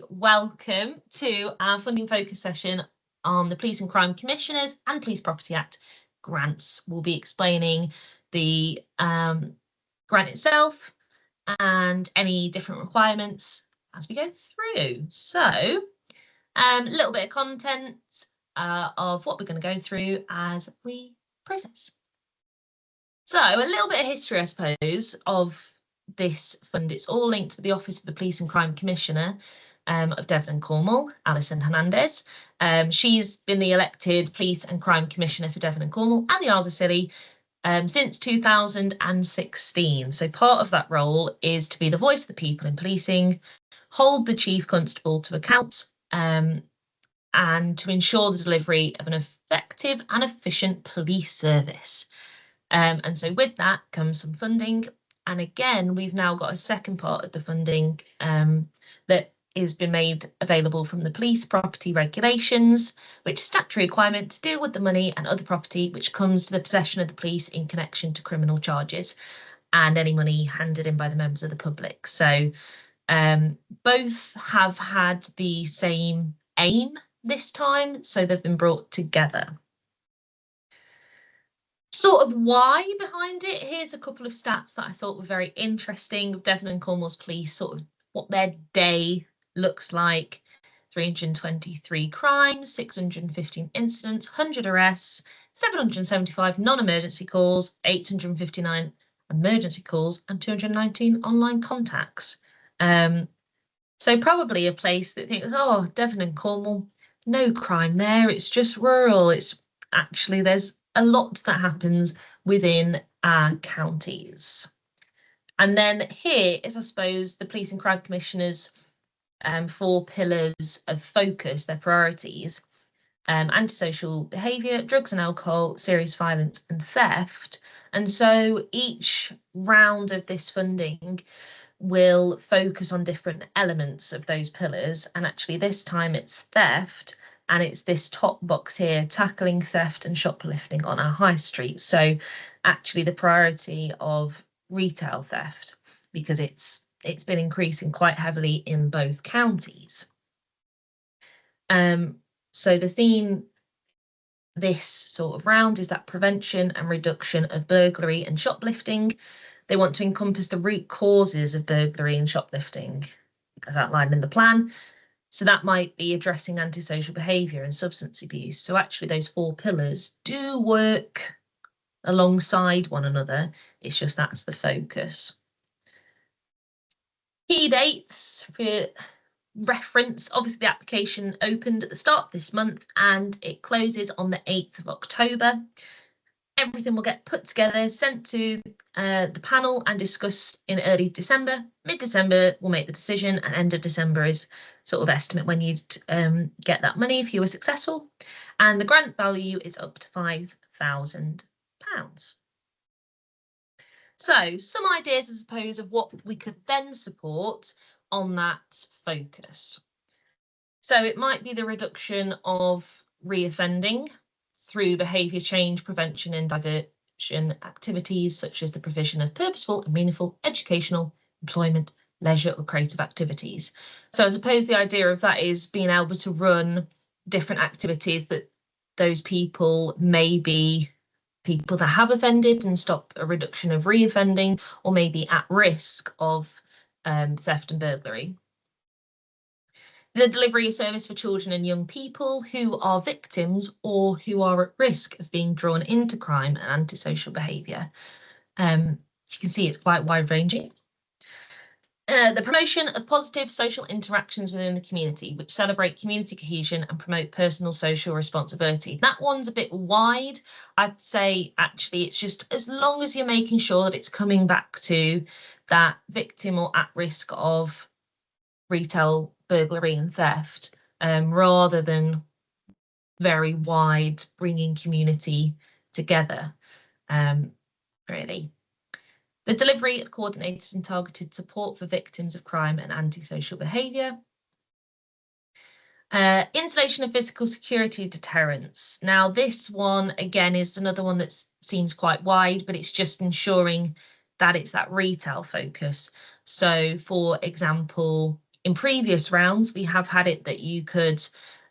welcome to our funding focus session on the Police and Crime Commissioners and Police Property Act grants. We'll be explaining the grant itself and any different requirements as we go through. So a little bit of content of what we're going to go through as we process. So a little bit of history, I suppose, of this fund. It's all linked with the Office of the Police and Crime Commissioner of Devon and Cornwall, Alison Hernandez. She's been the elected Police and Crime Commissioner for Devon and Cornwall and the Isles of Scilly since 2016. So part of that role is to be the voice of the people in policing, hold the Chief Constable to account, and to ensure the delivery of an effective and efficient police service. And so with that comes some funding. And again, we've now got a second part of the funding that has been made available from the police property regulations, which is statutory requirement to deal with the money and other property which comes to the possession of the police in connection to criminal charges and any money handed in by the members of the public. So both have had the same aim this time, so they've been brought together. Sort of why behind it, here's a couple of stats that I thought were very interesting of Devon and Cornwall's police, sort of what their day looks like. 323 crimes, 615 incidents, 100 arrests, 775 non-emergency calls, 859 emergency calls, and 219 online contacts. So probably a place that thinks, oh, Devon and Cornwall, no crime there, it's just rural. It's actually, there's a lot that happens within our counties. And then here is, I suppose, the Police and Crime Commissioners' 4 pillars of focus, their priorities: antisocial behaviour, drugs and alcohol, serious violence and theft. And so each round of this funding will focus on different elements of those pillars. And actually this time it's theft. And it's this top box here, tackling theft and shoplifting on our high street. So actually the priority of retail theft, because it's been increasing quite heavily in both counties. So the theme this sort of round is that prevention and reduction of burglary and shoplifting. They want to encompass the root causes of burglary and shoplifting, as outlined in the plan. So that might be addressing antisocial behaviour and substance abuse. So actually those 4 pillars do work alongside one another. It's just that's the focus. Key dates for reference: obviously the application opened at the start of this month and it closes on the 8th of October. Everything will get put together, sent to the panel and discussed in early December. Mid-December we'll make the decision, and end of December is sort of estimate when you'd get that money if you were successful. And the grant value is up to £5,000. So some ideas, I suppose, of what we could then support on that focus. So it might be the reduction of reoffending through behaviour change, prevention and diversion activities, such as the provision of purposeful and meaningful educational, employment, leisure or creative activities. So I suppose the idea of that is being able to run different activities that those people may be people that have offended and stop a reduction of reoffending, or maybe at risk of theft and burglary. The delivery of service for children and young people who are victims or who are at risk of being drawn into crime and antisocial behaviour. As you can see, it's quite wide-ranging. The promotion of positive social interactions within the community, which celebrate community cohesion and promote personal social responsibility. That one's a bit wide. I'd say actually it's just as long as you're making sure that it's coming back to that victim or at risk of retail burglary and theft, rather than very wide, bringing community together, really. The delivery of coordinated and targeted support for victims of crime and antisocial behaviour. Installation of physical security deterrents. Now this one again is another one that seems quite wide, but it's just ensuring that it's that retail focus. So for example, In previous rounds, we have had it that you could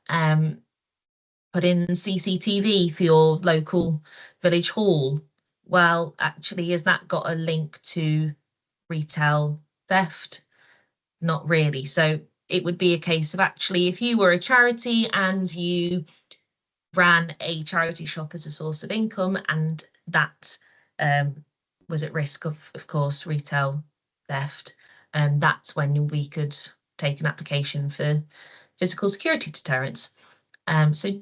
put in CCTV for your local village hall. Well, actually, has that got a link to retail theft? Not really. So it would be a case of actually, if you were a charity and you ran a charity shop as a source of income, and that was at risk of course, retail theft, and that's when we could take an application for physical security deterrence. So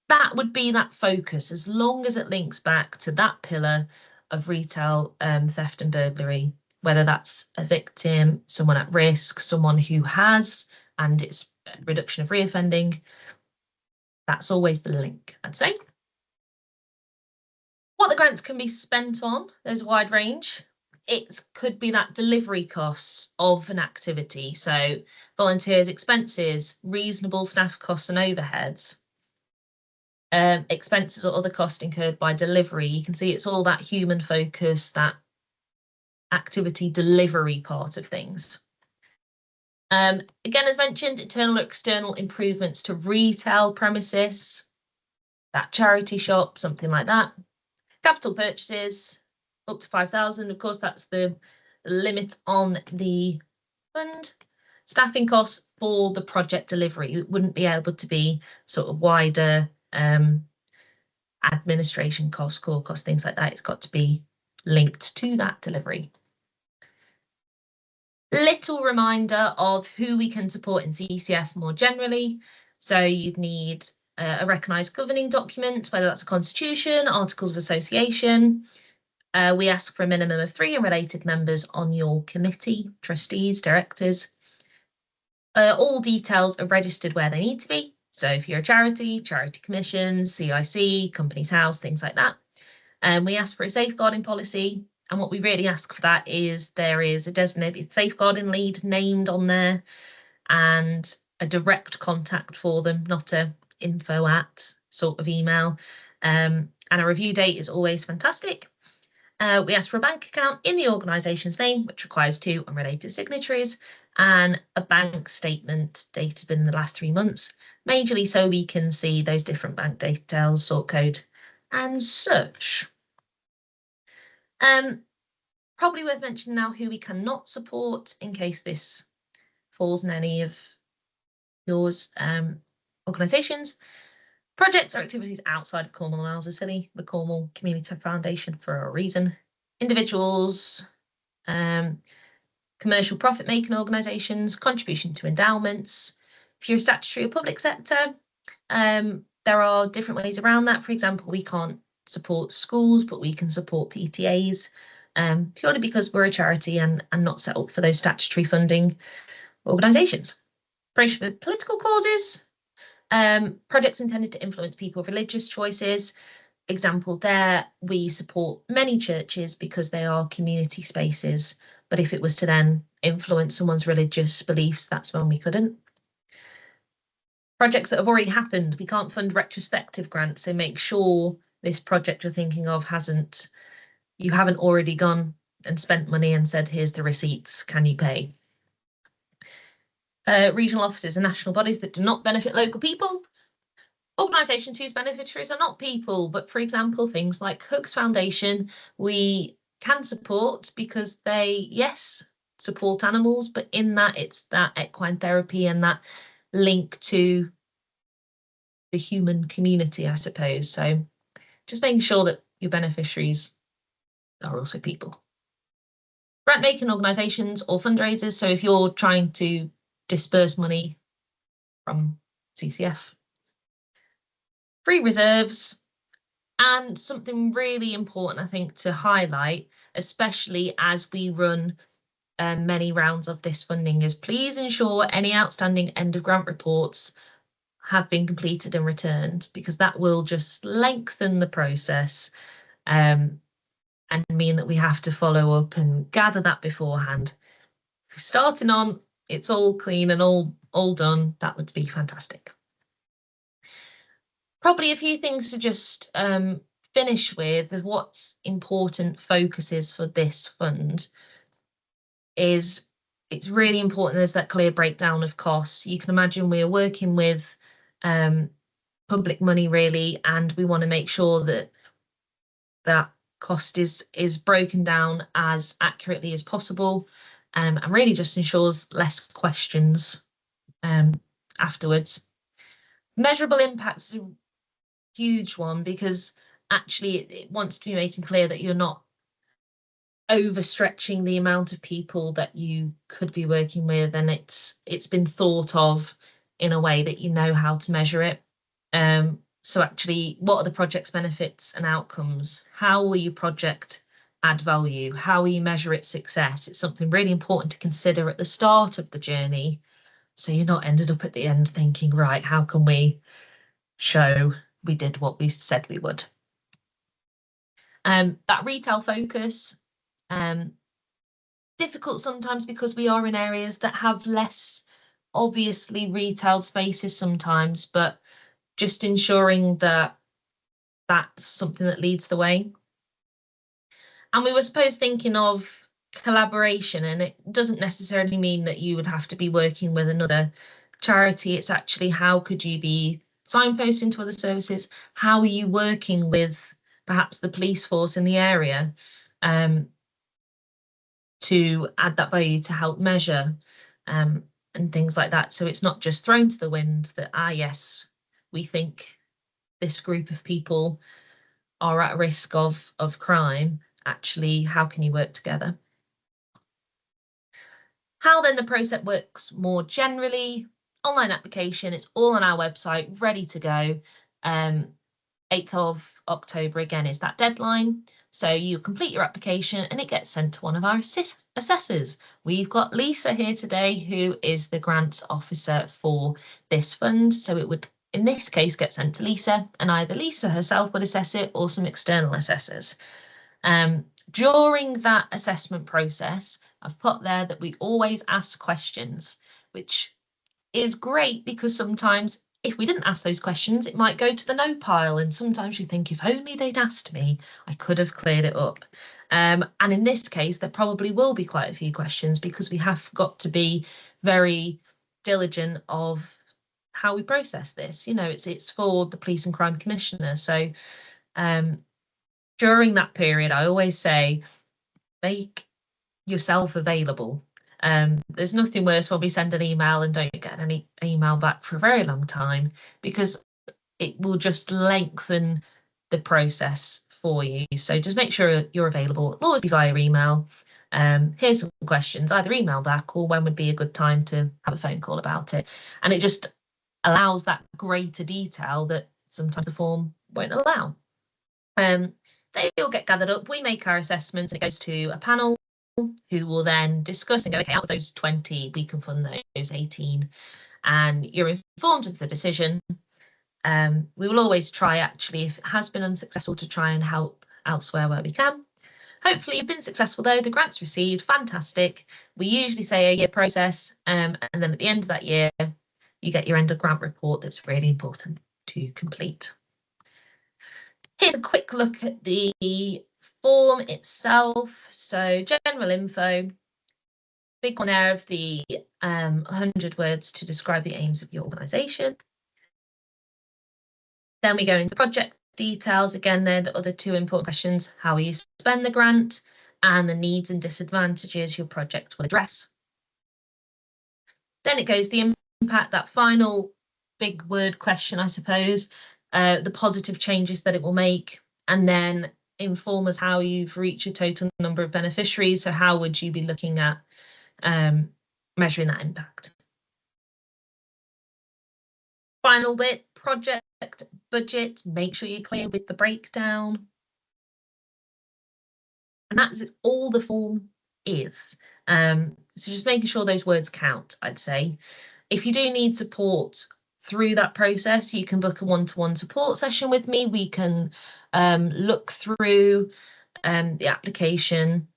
that would be that focus, as long as it links back to that pillar of retail theft and burglary, whether that's a victim, someone at risk, someone who has, and it's reduction of reoffending. That's always the link, I'd say. What the grants can be spent on, there's a wide range. It could be that delivery costs of an activity, so volunteers' expenses, reasonable staff costs and overheads. Expenses or other costs incurred by delivery. You can see it's all that human focus, that activity delivery part of things. Again, as mentioned, internal or external improvements to retail premises, that charity shop, something like that. Capital purchases up to 5,000. Of course, that's the limit on the fund. Staffing costs for the project delivery. It wouldn't be able to be sort of wider administration costs, core costs, things like that. It's got to be linked to that delivery. Little reminder of who we can support in CCF more generally. So you'd need a recognised governing document, whether that's a constitution, articles of association. We ask for a minimum of 3 unrelated members on your committee, trustees, directors. All details are registered where they need to be. So if you're a charity, charity commissions, CIC, company's house, things like that. We ask for a safeguarding policy. And what we really ask for that is there is a designated safeguarding lead named on there and a direct contact for them, not a info@ sort of email. And a review date is always fantastic. We ask for a bank account in the organisation's name, which requires 2 unrelated signatories, and a bank statement dated within the last 3 months, majorly so we can see those different bank details, sort code, and such. Probably worth mentioning now who we cannot support in case this falls in any of yours organisations. Projects or activities outside of Cornwall and Wales are silly. The Cornwall Community Foundation for a reason. Individuals, commercial profit-making organisations, contribution to endowments. If you're a statutory or public sector, there are different ways around that. For example, we can't support schools, but we can support PTAs, purely because we're a charity and not set up for those statutory funding organisations. For political causes, projects intended to influence people's religious choices. Example there, we support many churches because they are community spaces, but if it was to then influence someone's religious beliefs, that's when we couldn't. Projects that have already happened, we can't fund retrospective grants, so make sure this project you're thinking of you haven't already gone and spent money and said, here's the receipts, can you pay? Regional offices and national bodies that do not benefit local people. Organisations whose beneficiaries are not people, but for example, things like Hooks Foundation, we can support because they, yes, support animals, but in that it's that equine therapy and that link to the human community, I suppose. So just making sure that your beneficiaries are also people. Grant making organisations or fundraisers. So if you're trying to disperse money from CCF. Free reserves, and something really important, I think, to highlight, especially as we run many rounds of this funding, is please ensure any outstanding end of grant reports have been completed and returned, because that will just lengthen the process and mean that we have to follow up and gather that beforehand. If you're starting on, it's all clean and all done, that would be fantastic. Probably a few things to just finish with what's important focuses for this fund is it's really important there's that clear breakdown of costs. You can imagine we are working with public money really, and we want to make sure that that cost is broken down as accurately as possible, and really just ensures less questions afterwards. Measurable impacts is a huge one, because actually it wants to be making clear that you're not overstretching the amount of people that you could be working with, and it's been thought of in a way that you know how to measure it. So actually, what are the project's benefits and outcomes? How will your project add value? How will you measure its success? It's something really important to consider at the start of the journey, so you're not ended up at the end thinking, right, how can we show we did what we said we would? That retail focus, difficult sometimes because we are in areas that have less obviously retailed spaces sometimes, but just ensuring that that's something that leads the way. And we were supposed thinking of collaboration, and it doesn't necessarily mean that you would have to be working with another charity. It's actually, how could you be signposting to other services? How are you working with perhaps the police force in the area to add that value, to help measure and things like that. So it's not just thrown to the wind that, yes, we think this group of people are at risk of crime. Actually, how can you work together? How then the process works more generally: online application, it's all on our website, ready to go. 8th of October again is that deadline. So you complete your application and it gets sent to one of our assessors. We've got Lisa here today, who is the grants officer for this fund. So it would, in this case, get sent to Lisa, and either Lisa herself would assess it or some external assessors. During that assessment process, I've put there that we always ask questions, which is great because sometimes if we didn't ask those questions, it might go to the no pile. And sometimes you think, if only they'd asked me, I could have cleared it up. And in this case, there probably will be quite a few questions, because we have got to be very diligent of how we process this. You know, it's for the police and crime commissioner. So during that period, I always say, make yourself available. There's nothing worse when we send an email and don't get any email back for a very long time, because it will just lengthen the process for you. So just make sure you're available. It'll always be via email. Here's some questions, either email back or when would be a good time to have a phone call about it. And it just allows that greater detail that sometimes the form won't allow. They all get gathered up, we make our assessments, and it goes to a panel who will then discuss and go, okay, out of those 20, we can fund those 18, and you're informed of the decision. We will always try, actually, if it has been unsuccessful, to try and help elsewhere where we can. Hopefully you've been successful though, the grant's received, fantastic. We usually say a year process, and then at the end of that year, you get your end of grant report that's really important to complete. Here's a quick look at the form itself. So general info, big one there of the 100 words to describe the aims of your organisation. Then we go into project details. Again, they're the other two important questions: how will you spend the grant, and the needs and disadvantages your project will address. Then it goes the impact, that final big word question, I suppose, the positive changes that it will make, and then inform us how you've reached a total number of beneficiaries. So how would you be looking at measuring that impact? Final bit, project budget, make sure you're clear with the breakdown. And that's all the form is. So just making sure those words count, I'd say. If you do need support through that process, you can book a one-to-one support session with me. We can look through the application.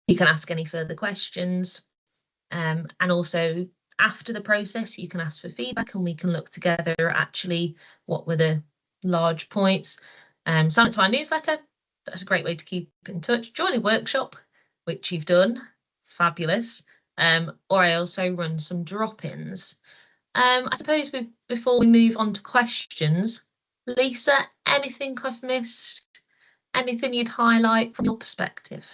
You can ask any further questions. And also after the process, you can ask for feedback, and we can look together actually what were the large points. Sign up to our newsletter. That's a great way to keep in touch. Join a workshop, which you've done. Fabulous. or I also run some drop-ins. I suppose before we move on to questions, Lisa, anything I've missed? Anything you'd highlight from your perspective?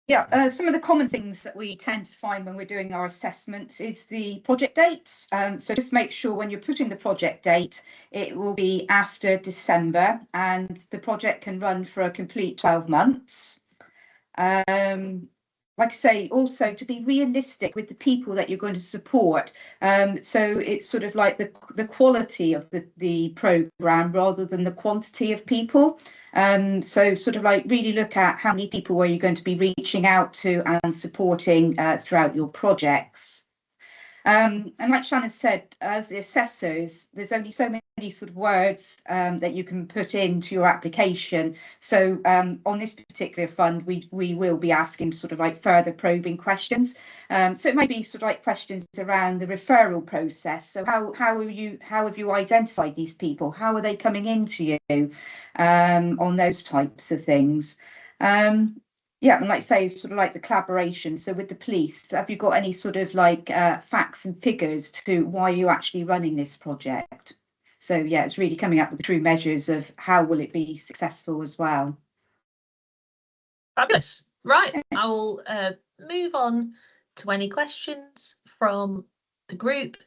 Yeah, some of the common things that we tend to find when we're doing our assessments is the project dates. So just make sure when you're putting the project date, it will be after December, and the project can run for a complete 12 months. Like I say, also to be realistic with the people that you're going to support. So it's sort of like the quality of the programme rather than the quantity of people. So sort of like really look at how many people are you going to be reaching out to and supporting throughout your projects. And like Shannon said, as the assessors, there's only so many sort of words that you can put into your application. So on this particular fund, we will be asking sort of like further probing questions. So it might be sort of like questions around the referral process. So how have you identified these people? How are they coming into you on those types of things? Yeah, and like I say, sort of like the collaboration. So with the police, have you got any sort of like facts and figures to why you're actually running this project? So yeah, it's really coming up with the true measures of how will it be successful as well. Fabulous. Right, I will move on to any questions from the group.